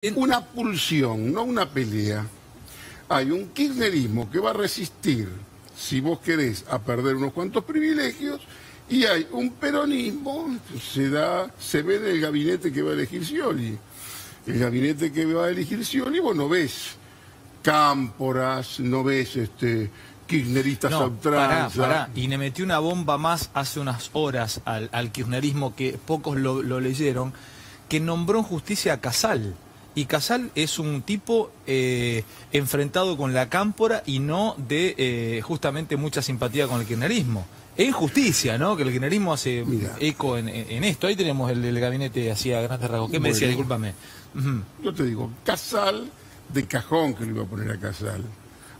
una pulsión, no una pelea. Hay un kirchnerismo que va a resistir, si vos querés, a perder unos cuantos privilegios, y hay un peronismo, se ve en el gabinete que va a elegir Scioli. El gabinete que va a elegir Scioli, vos no ves cámporas, no ves kirchneristas a ultranza. Pará. Y le metió una bomba más hace unas horas al kirchnerismo, que pocos lo leyeron, que nombró en justicia a Casal. Y Casal es un tipo enfrentado con la cámpora y no de justamente mucha simpatía con el kirchnerismo. Es injusticia, ¿no? Que el kirchnerismo hace eco en esto. Ahí tenemos el gabinete así a grandes rasgos. ¿Qué me decía? Discúlpame. Yo te digo, Casal, de cajón que le iba a poner a Casal.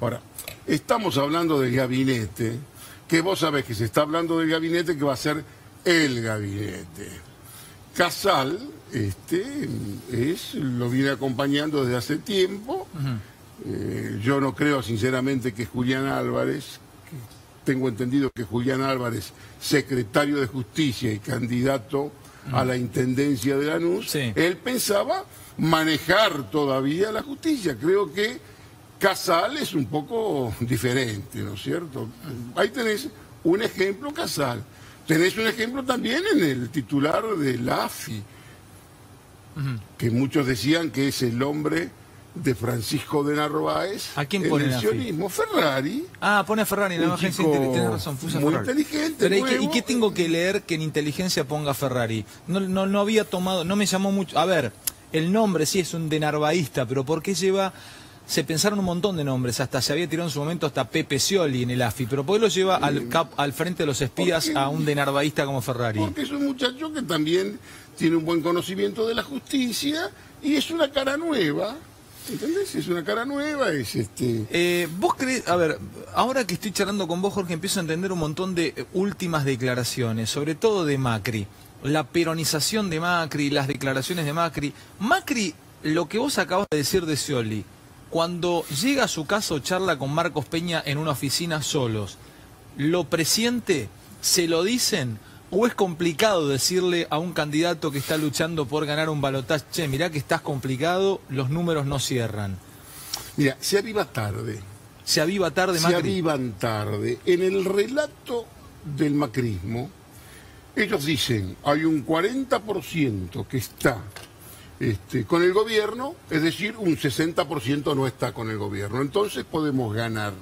Ahora, estamos hablando del gabinete, que vos sabés que se está hablando del gabinete que va a ser el gabinete. Casal, lo viene acompañando desde hace tiempo. Yo no creo sinceramente que Julián Álvarez, tengo entendido que Julián Álvarez, secretario de Justicia y candidato a la intendencia de Lanús, él pensaba manejar todavía la justicia. Creo que Casal es un poco diferente, ¿no es cierto? Ahí tenés un ejemplo, Casal. Tenés un ejemplo también en el titular de la AFI, que muchos decían que es el hombre de Francisco de Narváez. ¿A quién pone el sionismo? Ferrari. Ah, pone a Ferrari en la agencia. Tienes razón, puso a muy Ferrari. Inteligente. Pero ¿y qué tengo que leer que en inteligencia ponga Ferrari? No había tomado, no me llamó mucho. A ver, el nombre sí es un de narvaísta, pero ¿por qué lleva? Se pensaron un montón de nombres, hasta se había tirado en su momento hasta Pepe Scioli en el AFI, pero ¿por qué lo lleva al frente de los espías a un de narvaísta como Ferrari? Porque es un muchacho que también tiene un buen conocimiento de la justicia y es una cara nueva. ¿Entendés? Es una cara nueva, ¿Vos creés? A ver, ahora que estoy charlando con vos, Jorge, empiezo a entender un montón de últimas declaraciones, sobre todo de Macri. La peronización de Macri, las declaraciones de Macri. Macri, lo que vos acabas de decir de Scioli, cuando llega a su casa o charla con Marcos Peña en una oficina solos, ¿lo presiente? ¿Se lo dicen? ¿O es complicado decirle a un candidato que está luchando por ganar un balotaje, che, mirá que estás complicado, los números no cierran? Mira, se aviva tarde. ¿Se aviva tarde, Macri? Se avivan tarde. En el relato del macrismo, ellos dicen, hay un 40% que está con el gobierno, es decir, un 60% no está con el gobierno. Entonces podemos ganar.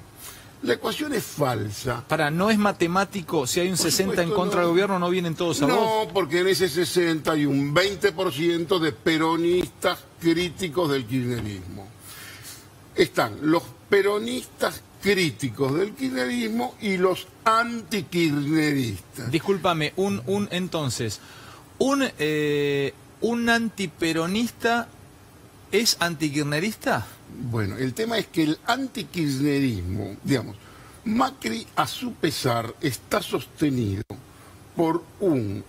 La ecuación es falsa. No es matemático, si hay un 60 en contra del gobierno, ¿no vienen todos a vos? No, porque en ese 60 hay un 20% de peronistas críticos del kirchnerismo. Están los peronistas críticos del kirchnerismo y los antikirchneristas. Discúlpame, entonces, ¿un antiperonista es antikirchnerista? Bueno, el tema es que el antikirchnerismo, digamos, Macri a su pesar está sostenido por un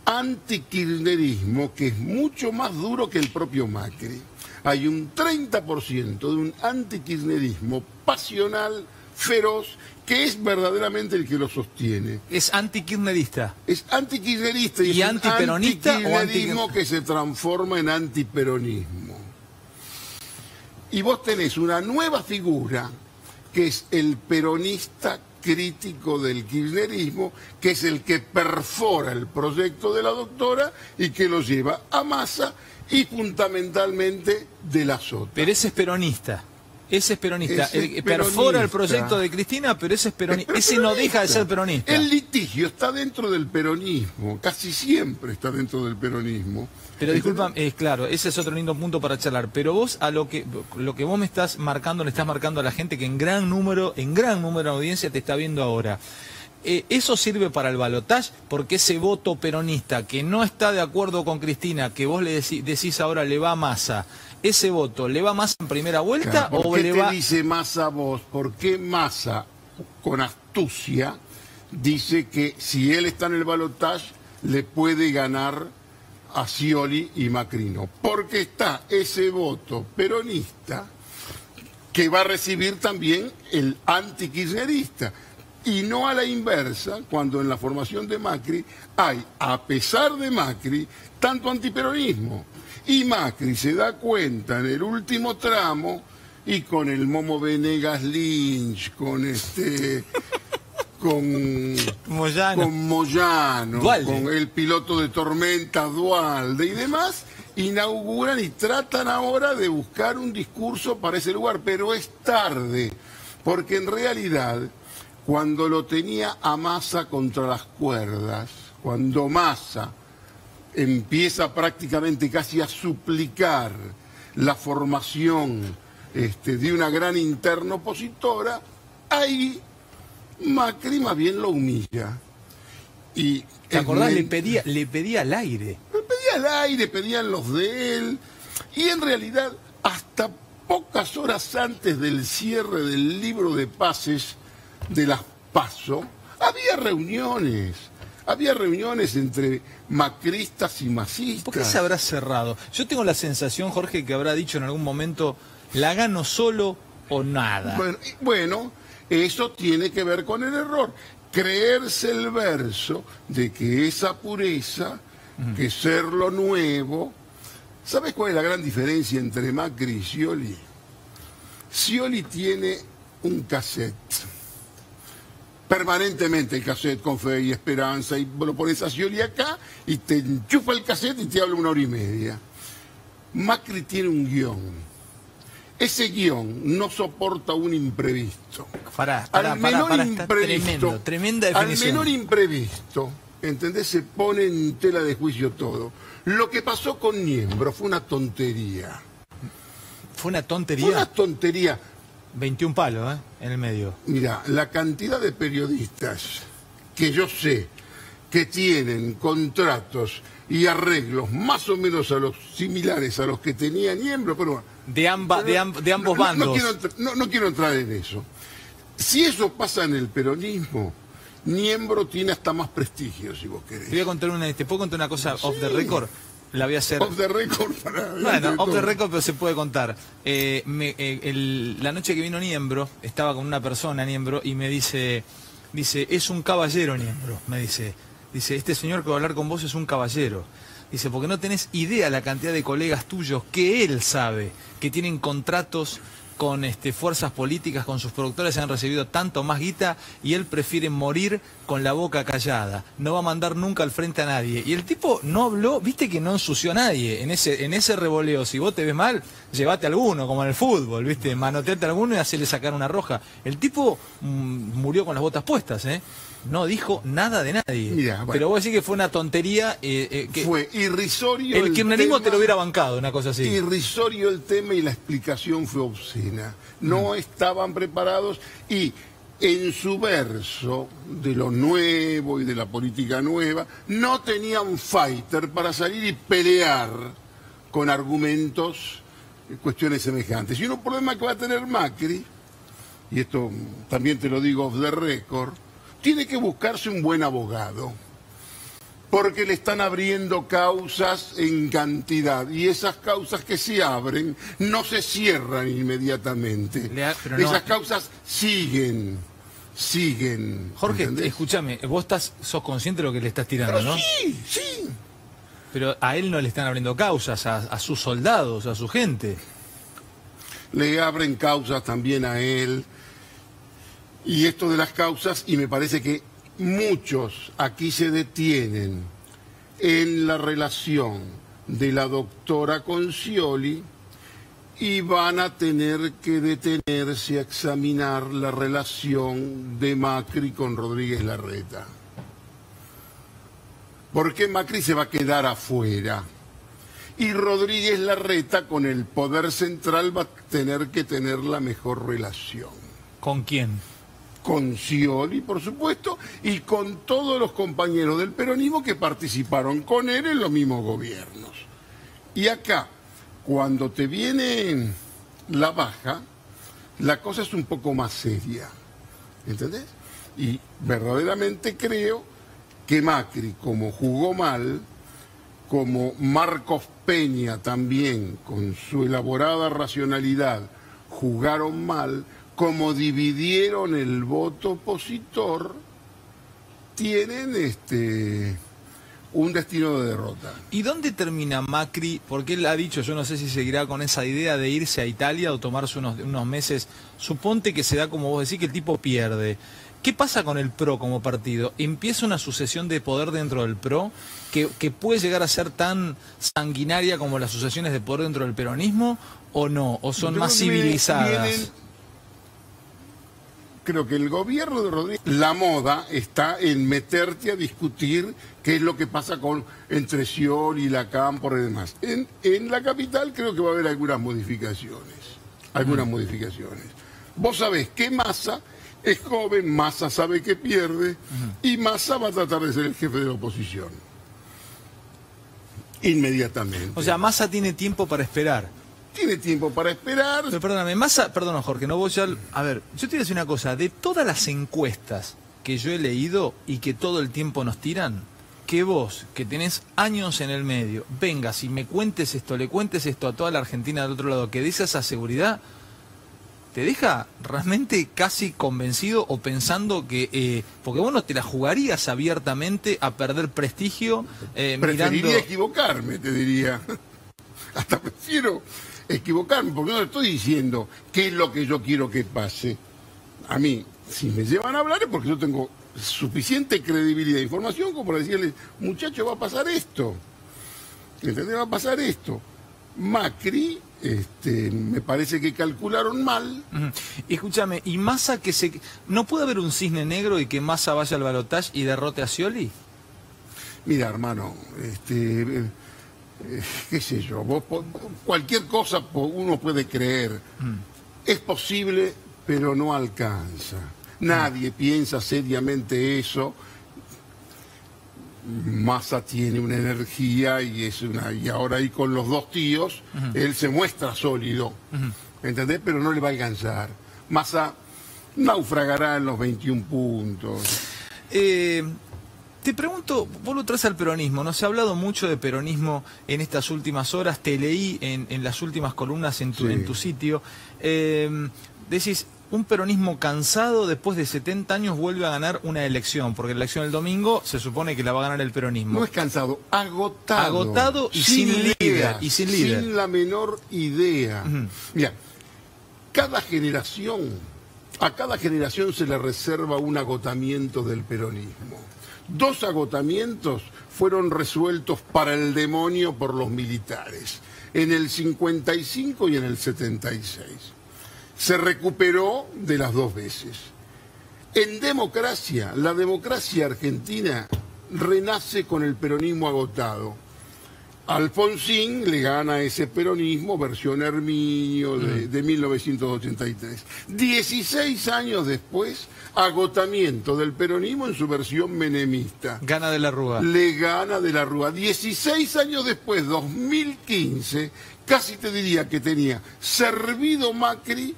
antikirchnerismo que es mucho más duro que el propio Macri. Hay un 30% de un antikirchnerismo pasional, feroz, que es verdaderamente el que lo sostiene. ¿Es antikirchnerista? Es antikirchnerista y es antiperonista un antikirchnerismo que se transforma en antiperonismo. Y vos tenés una nueva figura, que es el peronista crítico del kirchnerismo, que es el que perfora el proyecto de la doctora y que lo lleva a Massa y fundamentalmente de la Sota. Pero ese es peronista. Ese es peronista. Perfora el proyecto de Cristina, pero ese es peronista. Ese no deja de ser peronista. El litigio está dentro del peronismo, casi siempre está dentro del peronismo. Pero disculpa, claro, ese es otro lindo punto para charlar. Pero vos lo que vos me estás marcando, le estás marcando a la gente que en gran número de audiencia te está viendo ahora. ¿Eso sirve para el balotaje? Porque ese voto peronista que no está de acuerdo con Cristina, que vos le decís ahora le va a Massa, ¿ese voto le va a Massa en primera vuelta? Claro, ¿por qué te dice Massa vos? Porque Massa, con astucia, dice que si él está en el balotaje, le puede ganar a Scioli y Macrino. Porque está ese voto peronista que va a recibir también el antikirchnerista. Y no a la inversa, cuando en la formación de Macri hay, a pesar de Macri, tanto antiperonismo. Y Macri se da cuenta en el último tramo y con el Momo Venegas Lynch, con Moyano, con el piloto de Tormenta Dualde y demás, inauguran y tratan ahora de buscar un discurso para ese lugar, pero es tarde, porque en realidad cuando lo tenía a Massa contra las cuerdas, cuando Massa empieza prácticamente casi a suplicar la formación de una gran interna opositora, ahí Macri más bien lo humilla. Y ¿te acordás? Le pedía al aire. Le pedía al aire, pedían los de él, y en realidad hasta pocas horas antes del cierre del libro de pases de las PASO, había reuniones entre macristas y masistas. ¿Por qué se habrá cerrado? Yo tengo la sensación, Jorge, que habrá dicho en algún momento, la gano solo o nada. Bueno, eso tiene que ver con el error. Creerse el verso de que esa pureza, que ser lo nuevo. ¿Sabes cuál es la gran diferencia entre Macri y Scioli? Scioli tiene un cassette. Permanentemente el cassette con Fe y Esperanza, y lo pones a Scioli acá y te enchufa el cassette y te habla 1 hora y media. Macri tiene un guión. Ese guión no soporta un imprevisto. Tremenda definición. Al menor imprevisto, ¿entendés? Se pone en tela de juicio todo. Lo que pasó con Niembro fue una tontería. ¿Fue una tontería? Fue una tontería. 21 palos, en el medio. Mira, la cantidad de periodistas que yo sé que tienen contratos y arreglos más o menos similares a los que tenía Niembro, pero de ambos bandos. No quiero entrar en eso. Si eso pasa en el peronismo, Niembro tiene hasta más prestigio, si vos querés. ¿Te puedo contar una cosa off the record? La voy a hacer. Off the record Bueno, off the record, pero se puede contar. La noche que vino Niembro, estaba con una persona, Niembro, y me dice, es un caballero, Niembro, me dice, este señor que va a hablar con vos es un caballero. Dice, porque no tenés idea la cantidad de colegas tuyos que él sabe, que tienen contratos con fuerzas políticas, con sus productores, han recibido tanto más guita y él prefiere morir con la boca callada. No va a mandar nunca al frente a nadie. Y el tipo no habló, viste que no ensució a nadie. En ese revoleo, si vos te ves mal, llévate a alguno, como en el fútbol, viste, manoteate a alguno y hacele sacar una roja. El tipo murió con las botas puestas, No dijo nada de nadie. Mirá, bueno. Pero vos decís que fue una tontería. Fue irrisorio. El kirchnerismo te lo hubiera bancado, una cosa así. Irrisorio el tema y la explicación fue obscena. No estaban preparados y en su verso de lo nuevo y de la política nueva, no tenían fighter para salir y pelear con argumentos, cuestiones semejantes. Y un problema que va a tener Macri, y esto también te lo digo off the record, tiene que buscarse un buen abogado, porque le están abriendo causas en cantidad, y esas causas que se abren no se cierran inmediatamente. Esas causas siguen. Jorge, ¿entendés? escúchame, vos sos consciente de lo que le estás tirando, Pero ¿no? Sí. Pero a él no le están abriendo causas, a sus soldados, a su gente. Le abren causas también a él. Y esto de las causas, y me parece que muchos aquí se detienen en la relación de la doctora con Scioli y van a tener que detenerse a examinar la relación de Macri con Rodríguez Larreta. ¿Por qué Macri se va a quedar afuera? Y Rodríguez Larreta, con el poder central, va a tener que tener la mejor relación. ¿Con quién? Con Scioli, por supuesto, y con todos los compañeros del peronismo que participaron con él en los mismos gobiernos. Y acá, cuando te viene la baja, la cosa es un poco más seria, ¿entendés? Y verdaderamente creo que Macri, como jugó mal, como Marcos Peña también, con su elaborada racionalidad, jugaron mal, como dividieron el voto opositor, tienen un destino de derrota. ¿Y dónde termina Macri? Porque él ha dicho, yo no sé si seguirá con esa idea de irse a Italia o tomarse unos meses. Suponte que se da, como vos decís, que el tipo pierde. ¿Qué pasa con el PRO como partido? ¿Empieza una sucesión de poder dentro del PRO que puede llegar a ser tan sanguinaria como las sucesiones de poder dentro del peronismo o no? ¿O son más civilizadas? Creo que el gobierno de Rodríguez, la moda está en meterte a discutir qué es lo que pasa entre Scioli y la Cámpora y demás. En la capital creo que va a haber algunas modificaciones. Vos sabés que Massa es joven, Massa sabe que pierde y Massa va a tratar de ser el jefe de la oposición. Inmediatamente. O sea, Massa tiene tiempo para esperar. Tiene tiempo para esperar. Pero perdóname, Massa, perdón Jorge, no voy a ver, yo te voy a decir una cosa, de todas las encuestas que yo he leído y que todo el tiempo nos tiran, que vos, que tenés años en el medio, vengas y me cuentes esto, le cuentes esto a toda la Argentina del otro lado, que dice esa seguridad, te deja realmente casi convencido o pensando que, porque vos no te la jugarías abiertamente a perder prestigio Preferiría equivocarme, te diría. Hasta prefiero equivocarme, porque no le estoy diciendo qué es lo que yo quiero que pase. A mí, si me llevan a hablar es porque yo tengo suficiente credibilidad e información como para decirles, muchachos, va a pasar esto. ¿Entendés? Va a pasar esto. Macri, me parece que calcularon mal. Escúchame, ¿y Massa no puede haber un cisne negro y que Massa vaya al balotaje y derrote a Scioli? Mira, hermano, qué sé yo, cualquier cosa uno puede creer. Es posible, pero no alcanza. Nadie piensa seriamente eso. Massa tiene una energía y ahora ahí con los dos tíos, él se muestra sólido, ¿entendés? Pero no le va a alcanzar. Massa naufragará en los 21 puntos. Te pregunto, vos lo traes al peronismo, ¿no? Se ha hablado mucho de peronismo en estas últimas horas, te leí en las últimas columnas en tu sitio. Decís, un peronismo cansado después de 70 años vuelve a ganar una elección, porque la elección del domingo se supone que la va a ganar el peronismo. No es cansado, agotado. Agotado y sin líder. Sin la menor idea. Mira, a cada generación se le reserva un agotamiento del peronismo. 2 agotamientos fueron resueltos para el demonio por los militares, en el 55 y en el 76. Se recuperó de las 2 veces. En democracia, la democracia argentina renace con el peronismo agotado. Alfonsín le gana ese peronismo, versión Herminio, de 1983. 16 años después, agotamiento del peronismo en su versión menemista. Gana de la Rúa. Le gana de la Rúa. 16 años después, 2015, casi te diría que tenía servido Macri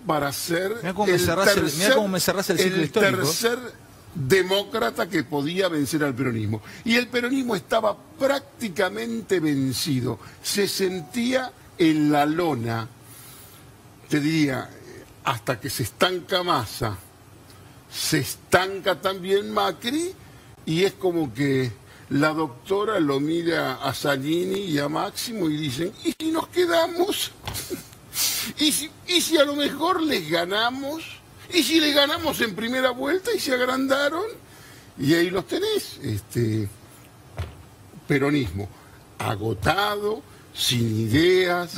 para ser mirá cómo me cerrás el ciclo histórico. Tercer demócrata que podía vencer al peronismo. Y el peronismo estaba prácticamente vencido. Se sentía en la lona, te diría, hasta que se estanca Massa, se estanca también Macri, y es como que la doctora lo mira a Zanini y a Máximo y dicen, ¿y si nos quedamos? ¿Y si a lo mejor les ganamos? ¿Y si les ganamos en primera vuelta y se agrandaron? Y ahí los tenés, peronismo agotado, sin ideas,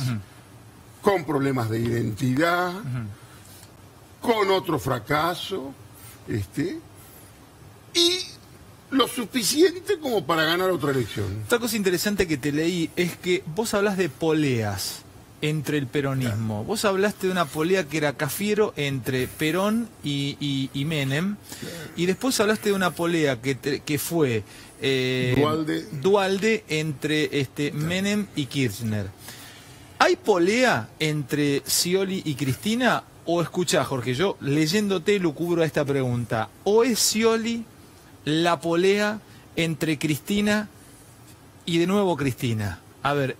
con problemas de identidad, con otro fracaso, y lo suficiente como para ganar otra elección. Otra cosa interesante que te leí es que vos hablas de poleas entre el peronismo. Claro. Vos hablaste de una polea que era Cafiero entre Perón y Menem, claro. Y después hablaste de una polea que fue Duhalde entre claro. Menem y Kirchner. ¿Hay polea entre Scioli y Cristina? O escuchá, Jorge, yo leyéndote lucubro a esta pregunta. ¿O es Scioli la polea entre Cristina y de nuevo Cristina? A ver,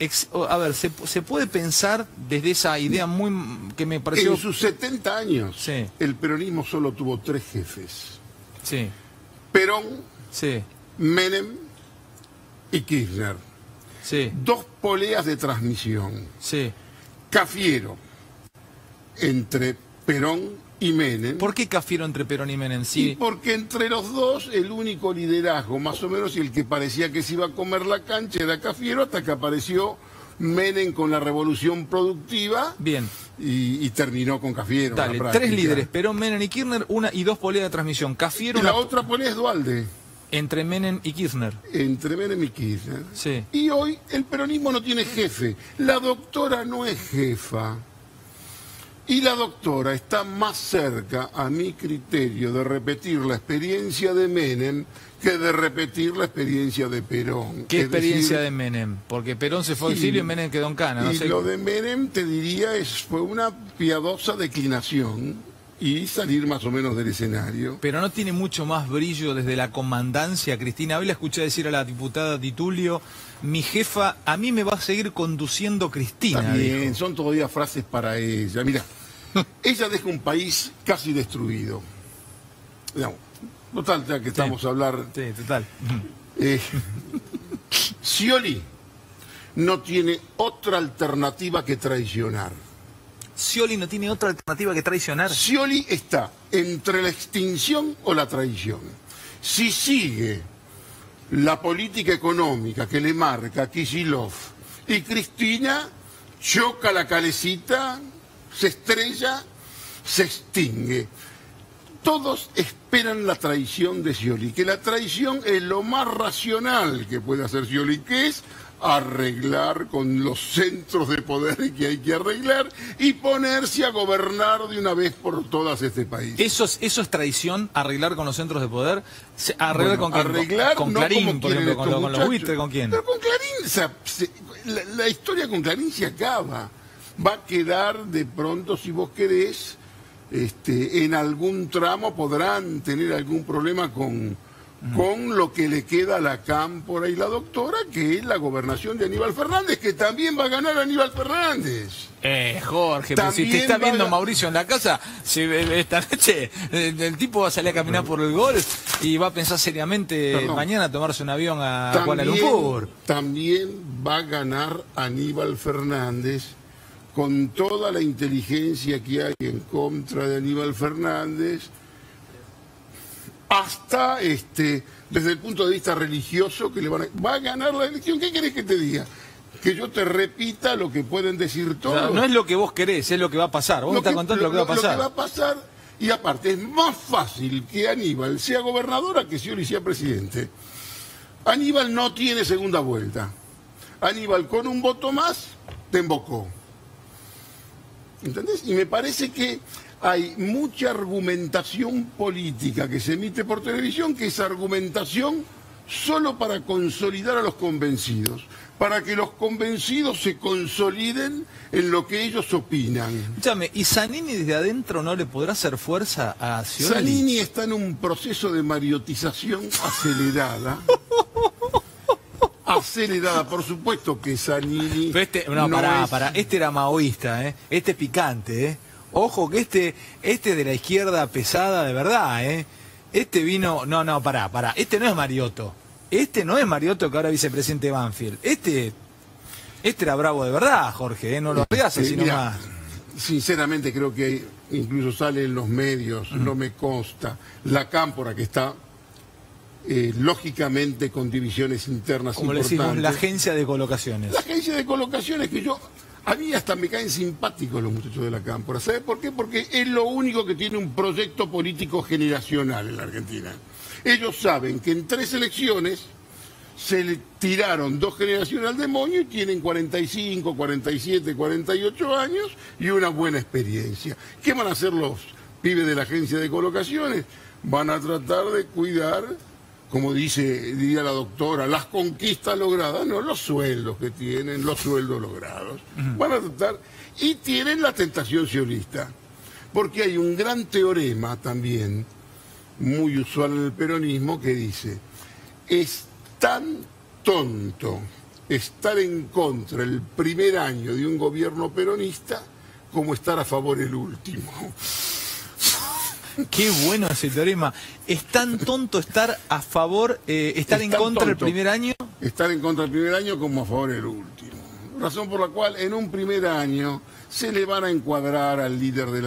¿se puede pensar desde esa idea muy que me pareció... En sus 70 años, sí. El peronismo solo tuvo 3 jefes. Sí. Perón, Sí, Menem y Kirchner. sí, Dos poleas de transmisión. sí. Cafiero entre Perón y Menem. ¿Por qué Cafiero entre Perón y Menem? Y Sí. porque entre los dos el único liderazgo, más o menos, y el que parecía que se iba a comer la cancha era Cafiero, hasta que apareció Menem con la revolución productiva. Bien. Y terminó con Cafiero. Dale, en la práctica. 3 líderes, Perón, Menem y Kirchner, una y 2 poleas de transmisión. Cafiero Y la otra polea es Duhalde, entre Menem y Kirchner. entre Menem y Kirchner. Sí. Y hoy el peronismo no tiene jefe. La doctora no es jefa. Y la doctora está más cerca, a mi criterio, de repetir la experiencia de Menem que de repetir la experiencia de Perón. ¿Qué Es experiencia decir, de Menem? Porque Perón se fue al Sí. exilio y Menem quedó en Cana. No y sé. lo de Menem, te diría, fue una piadosa declinación y salir más o menos del escenario. Pero no tiene mucho más brillo desde la comandancia, Cristina. Hoy la escuché decir a la diputada Di Tulio, mi jefa, a mí me va a seguir conduciendo Cristina. También, Dijo. son todavía frases para ella. Mira, ella deja un país casi destruido. No, total, ya que estamos a hablar... Sí, total. Scioli no tiene otra alternativa que traicionar. Scioli no tiene otra alternativa que traicionar. Scioli está entre la extinción o la traición. Si sigue la política económica que le marca Kicillof y Cristina, choca la calecita, se estrella, se extingue. Todos esperan la traición de Scioli, que la traición es lo más racional que puede hacer Scioli, que es arreglar con los centros de poder que hay que arreglar y ponerse a gobernar de una vez por todas este país. ¿Eso es traición, arreglar con los centros de poder? ¿Arreglar Bueno, con quién? arreglar, con no Clarín, como por quieren ejemplo, estos con los muchachos. buitres, ¿con quién? Pero con Clarín, la historia con Clarín se acaba. Va a quedar de pronto, si vos querés, en algún tramo podrán tener algún problema con lo que le queda a la Cámpora y la doctora, que es la gobernación de Aníbal Fernández, que también va a ganar Aníbal Fernández. Jorge, pero si te También está viendo va a- Mauricio en la casa, esta noche el tipo va a salir a caminar por el golf y va a pensar seriamente Perdón. mañana tomarse un avión a Kuala Lumpur. También va a ganar Aníbal Fernández, con toda la inteligencia que hay en contra de Aníbal Fernández, hasta desde el punto de vista religioso, que va a ganar la elección. ¿Qué querés que te diga? Que yo te repita lo que pueden decir O todos. sea, no es lo que vos querés, es lo que va a pasar. Vos me estás contando lo que va a pasar. Lo que va a pasar, y aparte es más fácil que Aníbal sea gobernadora que Scioli sea presidente. Aníbal no tiene segunda vuelta. Aníbal con un voto más te embocó. ¿Entendés? Y me parece que hay mucha argumentación política que se emite por televisión, que es argumentación solo para consolidar a los convencidos, para que los convencidos se consoliden en lo que ellos opinan. Escúchame, ¿y Zanini desde adentro no le podrá hacer fuerza a Scioli? Zanini está en un proceso de mariotización acelerada. Acelerada, por supuesto que Zanini... Pero pará, este era maoísta, ¿eh? Este es picante, ¿eh? Ojo que este de la izquierda pesada de verdad, ¿eh? Este vino... No, pará. Este no es Mariotto. Este no es Mariotto, que ahora vicepresidente de Banfield. Este era bravo de verdad, Jorge, ¿eh? No lo veas así Mirá, nomás. sinceramente creo que incluso sale en los medios, no me consta, la Cámpora que está lógicamente con divisiones internas Como le importantes. decimos, la agencia de colocaciones. La agencia de colocaciones que a mí hasta me caen simpáticos los muchachos de la Cámpora. ¿Sabe por qué? Porque es lo único que tiene un proyecto político generacional en la Argentina. Ellos saben que en 3 elecciones se le tiraron 2 generaciones al demonio y tienen 45, 47, 48 años y una buena experiencia. ¿Qué van a hacer los pibes de la agencia de colocaciones? Van a tratar de cuidar, como diría la doctora, las conquistas logradas, no los sueldos que tienen, los sueldos logrados. Van a tratar, y tienen la tentación sciolista, porque hay un gran teorema también, muy usual en el peronismo, que dice, es tan tonto estar en contra el primer año de un gobierno peronista como estar a favor el último. Qué bueno ese teorema. ¿Es tan tonto estar a favor, estar en contra del primer año? Estar en contra del primer año como a favor del último. Razón por la cual en un primer año se le van a encuadrar al líder de la